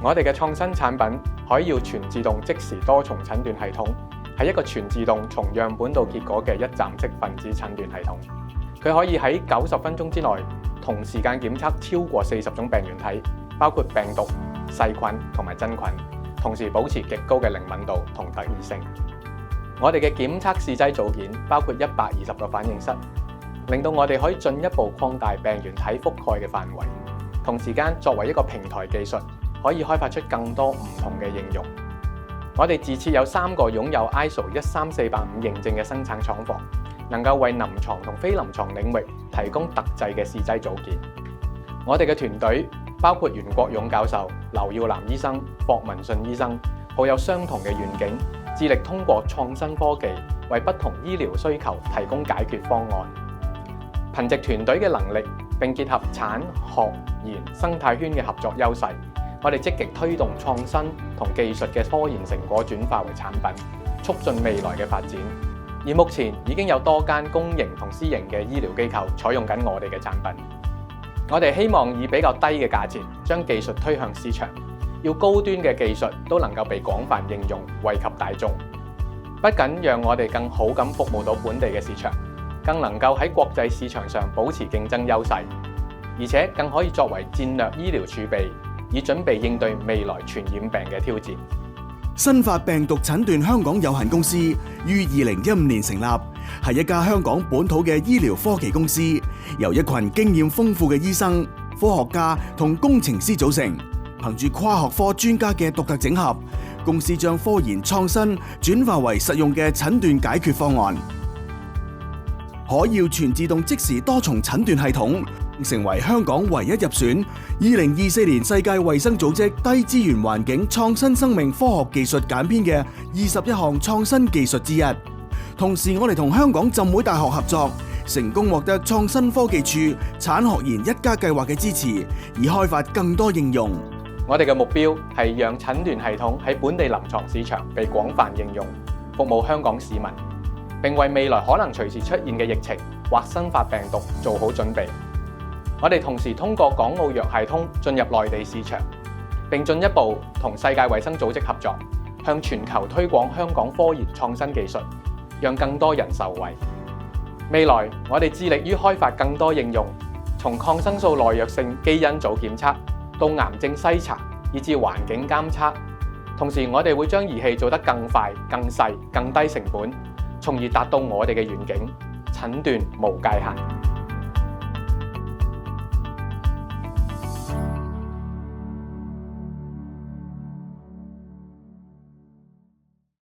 我哋嘅創新產品海耀全自動即時多重診斷系統係一個全自動從樣本到結果嘅一站式分子診斷系統。佢可以喺90分鐘之內同時間檢測超過40種病原體，包括病毒、細菌同埋真菌，同時保持極高嘅靈敏度同特異性。我哋嘅檢測試劑組件包括120個反應室，令到我哋可以進一步擴大病原體覆蓋嘅範圍。同時間作為一個平台技術，可以開發出更多唔同嘅應用。我哋自設有3個擁有 ISO 13485認證嘅生產廠房，能夠為臨床同非臨床領域提供特製嘅試劑組件。我哋嘅團隊包括袁國勇教授、劉耀南醫生、霍文信醫生，抱有相同嘅願景，致力通過創新科技為不同醫療需求提供解決方案。憑藉團隊嘅能力，並結合產學研生態圈嘅合作優勢，我哋積極推動創新同技術嘅科研成果轉化為產品，促進未來嘅發展。而目前已經有多間公營同私營嘅醫療機構採用緊我哋嘅產品。我哋希望以比較低嘅價錢將技術推向市場，要高端嘅技術都能夠被廣泛應用，惠及大眾。不僅讓我哋更好咁服務到本地嘅市場，更能夠喺國際市場上保持競爭優勢，而且更可以作為戰略醫療儲備，以準備應對未來傳染病嘅挑戰。新發病毒診斷香港有限公司於2015年成立，係一家香港本土嘅醫療科技公司，由一群經驗豐富嘅醫生、科學家同工程師組成。憑住跨學科專家嘅獨特整合，公司將科研創新轉化為實用嘅診斷解決方案。海耀全自動即時多重診斷系統成為香港唯一入選2024年世界衛生組織低資源環境創新生命科學技術簡編嘅21項創新技術之一。同時，我哋同香港浸會大學合作，成功獲得創新科技處產學研1+計劃嘅支持，以開發更多應用。我哋嘅目標係讓診斷系統喺本地臨床市場被廣泛應用，服務香港市民，並為未來可能隨時出現嘅疫情或新發病毒做好準備。我哋同時通過港澳藥械通進入內地市場，並進一步同世界衛生組織合作，向全球推廣香港科研創新技術，讓更多人受惠。未來我哋致力於開發更多應用，從抗生素耐藥性基因組檢測到癌症篩查，以至環境監測。同時，我哋會將儀器做得更快、更細、更低成本，從而達到我哋嘅願景：診斷無界限。